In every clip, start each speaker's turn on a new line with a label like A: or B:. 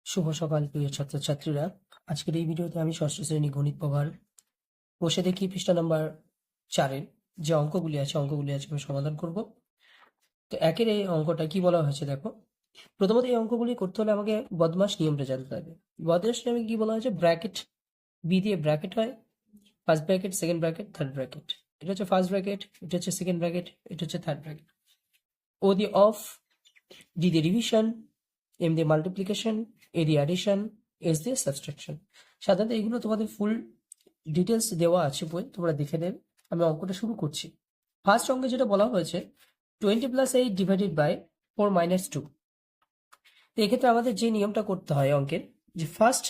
A: শুভ সকাল প্রিয় ছাত্রছাত্রীরা। আজকের এই ভিডিওতে আমি ষষ্ঠ শ্রেণী গণিত প্রভার বসে দেখি পৃষ্ঠা নাম্বার 4-এর যে অঙ্কগুলি আছে আমি সমাধান করব। তো একের এই অঙ্কটা কি বলা হয়েছে দেখো। প্রথমত এই অঙ্কগুলি করতে হলে আমাকে বদমাস নিয়মটা জানতে হবে। বদমাস নিয়মে কি বলা হয়েছে, ব্র্যাকেট বি দিয়ে ব্র্যাকেট হয়, first bracket, second bracket, third bracket. এটা হচ্ছে ফার্স্ট ব্র্যাকেট, এটা হচ্ছে সেকেন্ড ব্র্যাকেট, এটা হচ্ছে থার্ড ব্র্যাকেট। ও দিয়ে অফ, ডি দিয়ে ডিভিশন, এম দিয়ে মাল্টিপ্লিকেশন, এ দিয়ে অ্যাডিশন, এস দিয়ে সাবট্রাকশন। সাধারণত এগুলো তোমাদের ফুল ডিটেলস দেওয়া আছে বই, তোমরা দেখে নেবে। আমি অঙ্কটা শুরু করছি। ফার্স্ট অঙ্কে যেটা বলা হয়েছে 20 + 8 ডিভাইডেড বাই 4 - 2। তো এক্ষেত্রে আমাদের যে নিয়মটা করতে হয় অঙ্কের, যে ফার্স্ট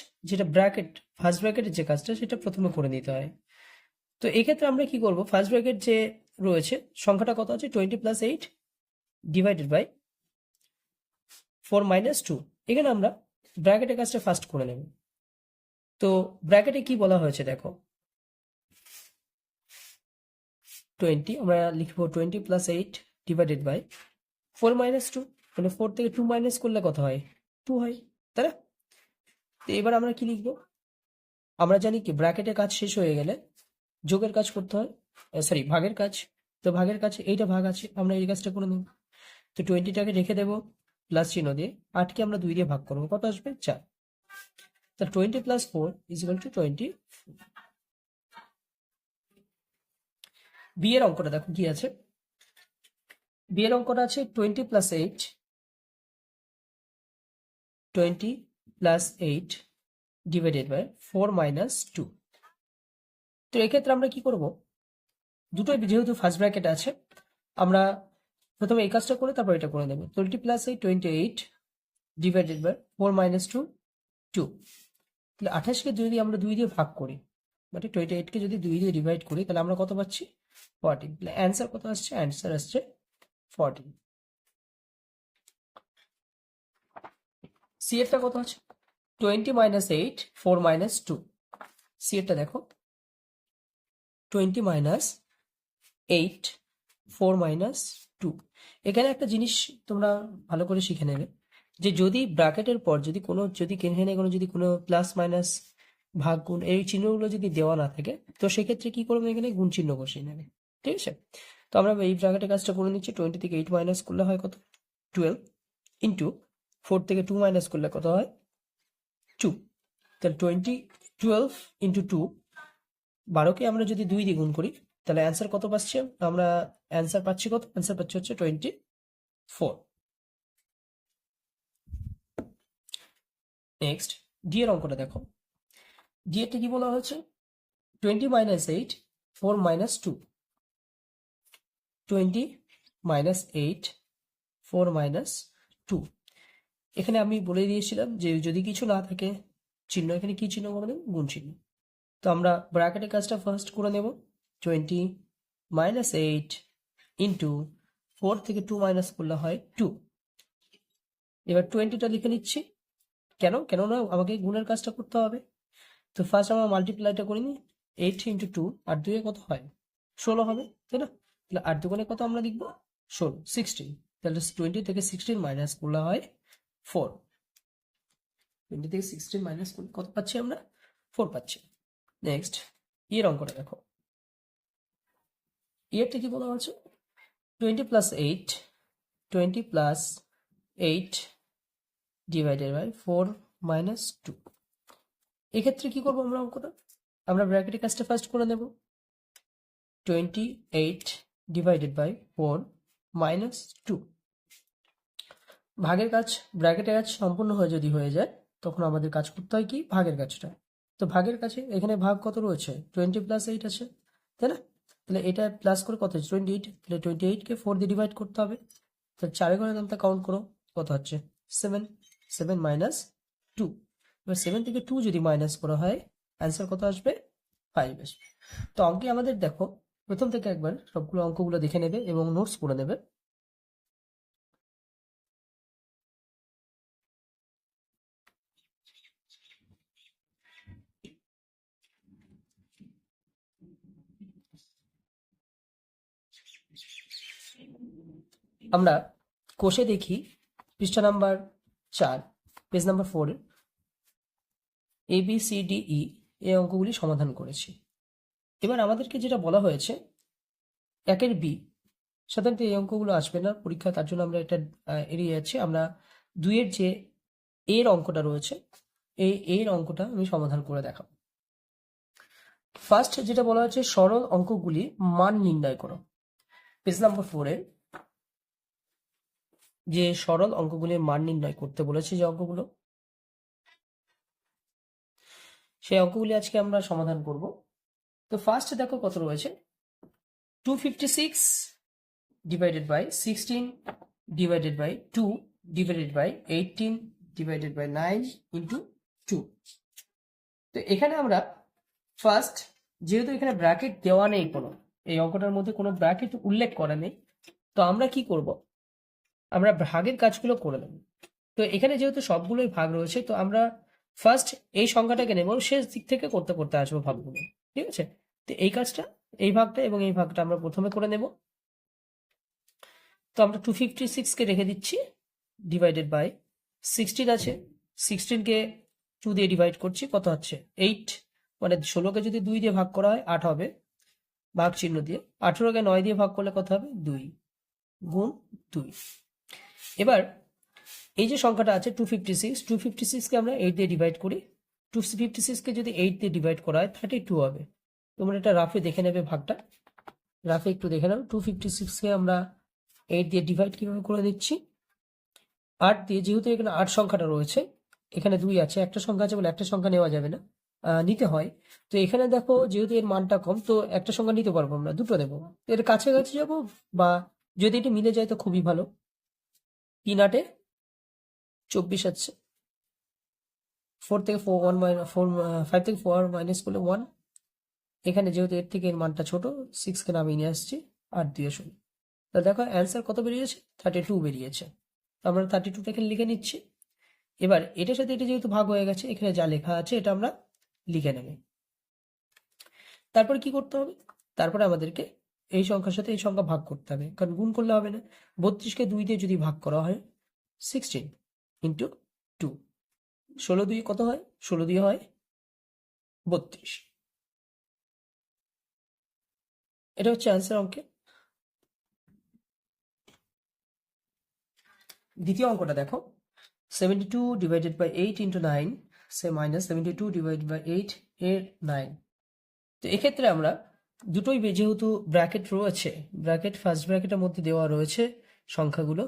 A: ব্র্যাকেটের যে কাজটা সেটা প্রথমে করে নিতে হয়। তো এক্ষেত্রে আমরা কি করব, ফার্স্ট ব্র্যাকেট যে রয়েছে সংখ্যাটা কত আছে, 20 + 8 ডিভাইডেড বাই 4 - 2। এখানে আমরা ব্র্যাকেটের কাজটা ফার্স্ট করে নেব। তো ব্র্যাকেটে কি বলা হয়েছে দেখো, 20 আমরা লিখবো 20 + 8 ডিভাইডেড বাই 4 - 2। মানে 4 থেকে 2 মাইনাস করলে কত হয়, 2 হয়, তাই না? তো এবার আমরা কি লিখবো, আমরা জানি কি ব্র্যাকেটের কাজ শেষ হয়ে গেলে যোগের কাজ করতে হয়, সরি ভাগের কাজ। তো ভাগের কাছে এইটা ভাগ আছে, আমরা এই কাজটা করে নেব। তো 20টাকে রেখে দেবো প্লাস চিহ্ন দিয়ে, 8কে আমরা 2 দিয়ে ভাগ করবো, কত আসবে, 4। তা 20 + 4 = 20। বি এর অঙ্কটা দেখো কি আছে। বি এর অঙ্কটা আছে 20 + 8 ডিভাইডেড বাই 4 - 2। তো এক্ষেত্রে আমরা কি করব, দুটোই যেহেতু ফার্স্ট ব্র্যাকেট আছে, আমরা প্রথমে এই কাজটা করে তারপর এটা করে নেব। 20 + 8 28 ডিভাইডেড বাই 4 - 2 2। তাহলে 28কে 2 দিয়ে আমরা 2 দিয়ে ভাগ করি, মানে 28কে যদি 2 দিয়ে ডিভাইড করি তাহলে আমরা কত পাচ্ছি, 14। তাহলে অ্যান্সার কত আসছে, অ্যান্সার আসছে 14। সি এরটা কত আছে, 20 - 8 4 - 2। সি এরটা দেখো 20 - 8 4 - 2। এখানে একটা জিনিস তোমরা ভালো করে শিখে নেবে, যে যদি ব্র্যাকেটের পর যদি এখানে কোনো প্লাস মাইনাস ভাগ গুণ এই চিহ্নগুলো যদি দেওয়া না থাকে, তো সেক্ষেত্রে কি করবে, এখানে গুণ চিহ্ন বসিয়ে নেবে। ঠিক আছে, তো আমরা এই ব্র্যাকেটের কাজটা করে নিচ্ছি। 20 থেকে 8 মাইনাস করলে হয় কত, 12, ইন্টু 4 থেকে 2 মাইনাস করলে কত হয়, 2। তাহলে 12 ইন্টু 2, 12কে আমরা যদি 2 দিয়ে গুণ করি তাহলে অ্যান্সার কত পাচ্ছি আমরা, অ্যান্সার পাচ্ছি কত, অ্যান্সার পাচ্ছি হচ্ছে 24। নেক্সট ডি এর অঙ্কটা দেখো। ডি এরটা কি বলা হয়েছে, 20 - 8 4 - 2। 20 - 8 4 - 2। এখানে আমি বলে দিয়েছিলাম যে যদি কিছু না থাকে চিহ্ন, এখানে কি চিহ্ন করে দেব, গুণ চিহ্ন। তো আমরা ব্র্যাকেটের কাজটা ফার্স্ট করে নেব। 20 - 8 ইন্টু 4 থেকে 2 মাইনাস করলে হয় 2। এবার 20টা লিখে নিচ্ছি। কেননা আমাকে গুণের কাজটা করতে হবে। তো ফার্স্ট আমরা মাল্টিপ্লাইটা করে নিই, 8 ইন্টু 2, 8 2 কত হয়, 16 হবে, তাই না? তাহলে 8 2 কত আমরা লিখবো, 16, 16। তাহলে 20 থেকে 16 মাইনাস করলে হয় 4। 20 থেকে 16 মাইনাস করলে কত পাচ্ছি আমরা, 4 পাচ্ছি। নেক্সট এর অঙ্কটা দেখো। এরটা কি বলা আছে, 20 + 8 ডিভাইডেড বাই 4 - 2। এক্ষেত্রে কি করবো আমরা অঙ্কটা, আমরা ব্র্যাকেটের কাজটা ফার্স্ট করে নেব। 28 ডিভাইডেড বাই 4 - 2। ভাগের কাজ, ব্র্যাকেটের কাজ সম্পূর্ণ হয়ে যায়, তখন আমাদের কাজ করতে হয় কি, ভাগের কাজটা। তো ভাগের কাছে এখানে ভাগ কত রয়েছে, 20 + 8 আছে, তাই না? তাহলে এটা প্লাস করে কত হচ্ছে, 28। তাহলে 28কে 4 দিয়ে ডিভাইড করতে হবে। তাহলে 4 করে নামটা কাউন্ট করো, কত হচ্ছে, 7। 7 - 2। এবার 7 থেকে 2 যদি মাইনাস করা হয় অ্যান্সার কত আসবে, 5 আসবে। তো অঙ্কে আমাদের দেখো, প্রথম থেকে একবার সবগুলো অঙ্কগুলো দেখে নেবে এবং নোটস করে নেবে। আমরা কোষে দেখি পৃষ্ঠা number 4, page number 4, A B C D E এই অঙ্কগুলি সমাধান করেছি। এবার আমাদেরকে যেটা বলা হয়েছে একের বি, সাধারণত এই অঙ্কগুলো আসবে না পরীক্ষা, তার জন্য আমরা এটা এড়িয়ে যাচ্ছি। আমরা দুইয়ের যে এর অঙ্কটা রয়েছে এই এর অঙ্কটা আমি সমাধান করে দেখাবো। ফার্স্ট যেটা বলা হচ্ছে সরল অঙ্কগুলি মান নির্ণয় করো। পেজ নাম্বার 4-এ যে সরল অঙ্কগুলির মান নির্ণয় করতে বলেছে যে অঙ্কগুলো, সেই অঙ্কগুলি আজকে আমরা সমাধান করব। তো ফার্স্ট দেখো কত রয়েছে, 256 divided by 16 divided by 2 divided by 18 divided by 9 into 2। তো এখানে আমরা ফার্স্ট, যেহেতু এখানে ব্র্যাকেট দেওয়া নেই, কোনো এই অঙ্কটার মধ্যে কোনো ব্র্যাকেট উল্লেখ করা নেই, তো আমরা কি করব, আমরা ভাগের কাজগুলো করে নেব। তো এখানে যেহেতু সবগুলোই ভাগ রয়েছে, তো আমরা ফার্স্ট এই সংখ্যাটাকে নেব, শেষ দিক থেকে করতে করতে আসবো ভাগগুলো, ঠিক আছে। তো এই কাজটা, এই ভাগটা এবং এই ভাগটা আমরা প্রথমে করে নেব। তো আমরা 256 কে রেখে দিচ্ছি, ডিভাইডেড বাই 16 আছে, 16 কে 2 দিয়ে ডিভাইড করছি, কত হচ্ছে 8, মানে 16 কে যদি 2 দিয়ে ভাগ করা হয় 8 হবে, ভাগ চিহ্ন দিয়ে। 18 কে 9 দিয়ে ভাগ করলে কত হবে 2 গুণ 2। এবার এই যে সংখ্যাটা আছে 256 কে আমরা 8 দিয়ে ডিভাইড করি, 256 কে যদি 8 দিয়ে ডিভাইড করা হয় 32 হবে। তোমরা এটা রাফে দেখে নেবে, ভাগটা রাফে একটু দেখে নাও। 256 কে আমরা 8 দিয়ে ডিভাইড কিভাবে করে দিচ্ছি, 8 দিয়ে, যেহেতু এখানে 8 সংখ্যাটা রয়েছে, এখানে 2 আছে, একটা সংখ্যা আছে বলে একটা সংখ্যা নেওয়া যাবে না, নিতে হয়। তো এখানে দেখো যেহেতু এর মানটা কম, তো একটা সংখ্যা নিতে পারবো আমরা, দুটো নেবো, এর কাছাকাছি যাবো, বা যদি এটা মিলে যায় তো খুবই ভালো। 3 8 24 আছে, 4 থেকে 4 1 4 5 থেকে 4 মাইনাস করলে 1। এখানে যেহেতু এর থেকে এর মানটা ছোট, 6 কে নামিয়ে নিয়ে আসছি, 8 দিয়ে শুনি। তাহলে দেখো অ্যান্সার কত বেরিয়েছে, 32 বেরিয়েছে। তো আমরা 32টা এখানে লিখে নিচ্ছি। এবার এটার সাথে এটা যেহেতু ভাগ হয়ে গেছে, এখানে যা লেখা আছে এটা আমরা লিখে নেব। তারপরে কি করতে হবে, তারপরে আমাদেরকে এই সংখ্যার সাথে এই সংখ্যা ভাগ করতে হবে, কারণ গুণ করলে হবে না। 32কে 2 দিয়ে যদি ভাগ করা হয় 16 ইন্টু 2, 16 2 কত হয়, 16 2 হয় 32। এটা হচ্ছে অ্যান্সার অঙ্কে। দ্বিতীয় অঙ্কটা দেখো, 72 ডিভাইডেড বাই 8 ইন্টু 9 সে মাইনাস 72 ডিভাইডেড বাই 8 এর 9। তো এক্ষেত্রে আমরা দুটোই যেহেতু ব্র্যাকেট রয়েছে, ব্র্যাকেট ফার্স্ট ব্র্যাকেটের মধ্যে দেওয়া রয়েছে সংখ্যাগুলো,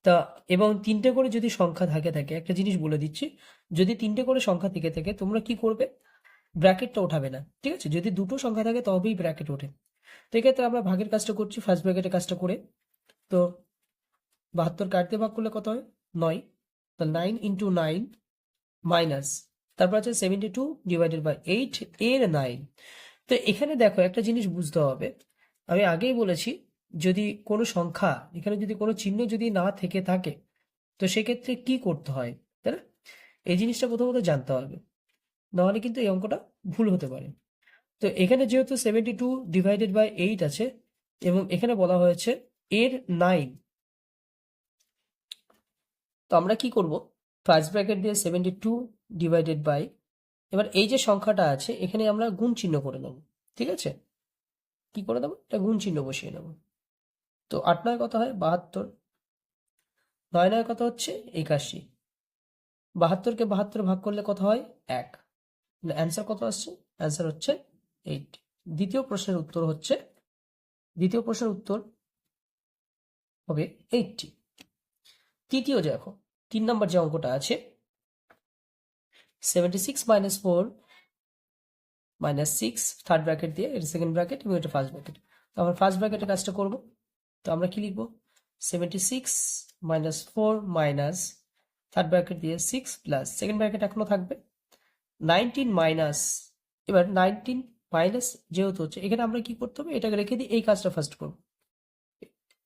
A: তা এবং 3টে করে যদি সংখ্যা থাকে, একটা জিনিস বলে দিচ্ছি, যদি 3টে করে সংখ্যা থেকে থাকে তোমরা কি করবে, ব্র্যাকেটটা ওঠাবে না, ঠিক আছে। যদি দুটো সংখ্যা থাকে তবেই ব্র্যাকেট ওঠে। তো এক্ষেত্রে আমরা ভাগের কাজটা করছি, ফার্স্ট ব্র্যাকেটের কাজটা করে। তো 72 কাটতে ভাগ করলে কত হয় 9, তো 9 ইন্টু 9 মাইনাস, তারপর আছে 72 ডিভাইডেড বাই 8 এর 9। তো এখানে দেখো একটা জিনিস বুঝতে হবে, আমি আগেই বলেছি, যদি কোনো সংখ্যা, এখানে যদি কোনো চিহ্ন যদি না থেকে থাকে, তো সেক্ষেত্রে কি করতে হয়, তাই না? এই জিনিসটা প্রথমত জানতে হবে, নাহলে কিন্তু এই অঙ্কটা ভুল হতে পারে। তো এখানে যেহেতু 72 ডিভাইডেড বাই 8 আছে, এবং এখানে বলা হয়েছে এর 9, তো আমরা কি করব, ফার্স্ট ব্র্যাকেট দিয়ে 72 ডিভাইডেড বাই, এবার এই যে সংখ্যাটা আছে এখানে আমরা গুণ চিহ্ন করে নেব, ঠিক আছে। কি করে দেবো, এটা গুণ চিহ্ন বসিয়ে নেব। তো 8 9 কত হয় 72, 9 9 কত হচ্ছে 81, 72কে 72 ভাগ করলে কত হয় 1। অ্যান্সার কত আসছে, অ্যান্সার হচ্ছে 8। দ্বিতীয় প্রশ্নের উত্তর হবে 80। তৃতীয় দেখো, 3 নম্বর যে অঙ্কটা আছে, 76 মাইনাস 4 মাইনাস 6, থার্ড ব্র্যাকেট দিয়ে, এটা সেকেন্ড ব্র্যাকেট এবং এটা ফার্স্ট ব্র্যাকেট। তো আমরা ফার্স্ট ব্র্যাকেটের কাজটা করব। তো আমরা কি লিখবো, 76 মাইনাস 4 মাইনাস থার্ড ব্র্যাকেট দিয়ে 6 প্লাস সেকেন্ড ব্র্যাকেট এখনো থাকবে 19 মাইনাস, এবার 19 মাইনাস যেহেতু হচ্ছে, এখানে আমরা কি করতে হবে, এটাকে রেখে দিয়ে এই কাজটা ফার্স্ট করব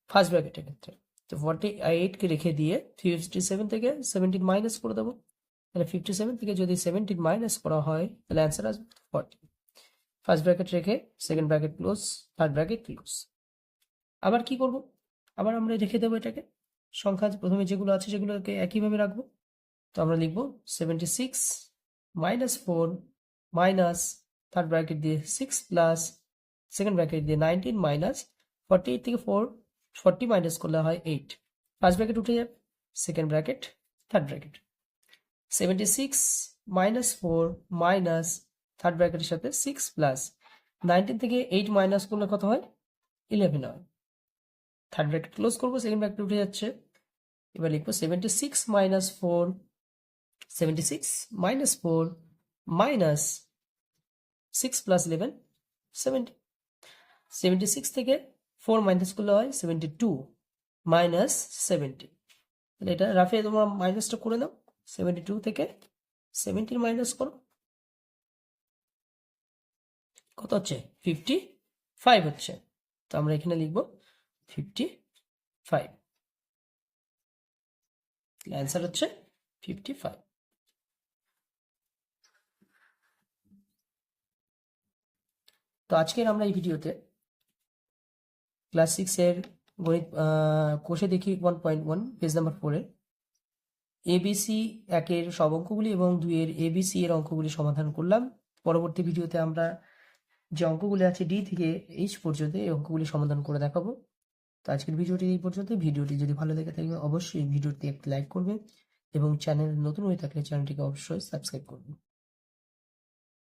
A: ফার্স্ট ব্র্যাকেটের ক্ষেত্রে। তো 48 কে রেখে দিয়ে 57 থেকে 17 মাইনাস করে দেবো, তাহলে 57 থেকে যদি 17 মাইনাস করা হয় তাহলে অ্যান্সার আসবে 40। ফার্স্ট ব্র্যাকেট রেখে second bracket close, third bracket close. আবার কি করব, আবার আমরা রেখে দেবো এটাকে, সংখ্যা প্রথমে যেগুলো আছে সেগুলোকে একইভাবে রাখবো। তো আমরা লিখবো 76 -4 মাইনাস থার্ড ব্র্যাকেট দিয়ে 6 প্লাস সেকেন্ড ব্র্যাকেট দিয়ে 19 মাইনাস 48 থেকে 40 মাইনাস করলে হয় 8, ফার্স্ট ব্র্যাকেট উঠে যাবে, second bracket, third bracket, 76 -4 minus third ব্র্যাকেটের সাথে 6 প্লাস 19 থেকে 8 মাইনাস করলে কত হয়? 11 হয়। থার্ড ব্র্যাকেট ক্লোজ করবো, সেকেন্ড ব্র্যাকেট উঠে যাচ্ছে। এবার লিখবো 76 -4 মাইনাস 6 প্লাস 11 70, 76 থেকে 4 মাইনাস করলে হয় 72 মাইনাস 70। তাহলে এটা রাফে তোমরা মাইনাসটা করে দাও, 72 থেকে 70 মাইনাস করো, কত হচ্ছে? 55 হচ্ছে। তো আমরা এখানে লিখবো 55, অ্যান্সার হচ্ছে 55। তো আজকের আমরা এই ভিডিওতে ক্লাস 6 এর গণিত কোষে দেখি 1.1 পেজ নাম্বার 4 এর এবিসি 1 এর সব অঙ্কগুলি এবং 2 এর এবিসি এর অঙ্কগুলি সমাধান করলাম। পরবর্তী ভিডিওতে আমরা যে অঙ্কগুলি আছে ডি থেকে এইচ পর্যন্ত এই অঙ্কগুলি সমাধান করে দেখাবো। তো আজকের ভিডিওটি এই পর্যন্ত। ভিডিওটি যদি ভালো লেগে থাকে অবশ্যই ভিডিওটি একটি লাইক করবেন এবং চ্যানেল নতুন হয়ে থাকলে চ্যানেলটিকে অবশ্যই সাবস্ক্রাইব করবেন।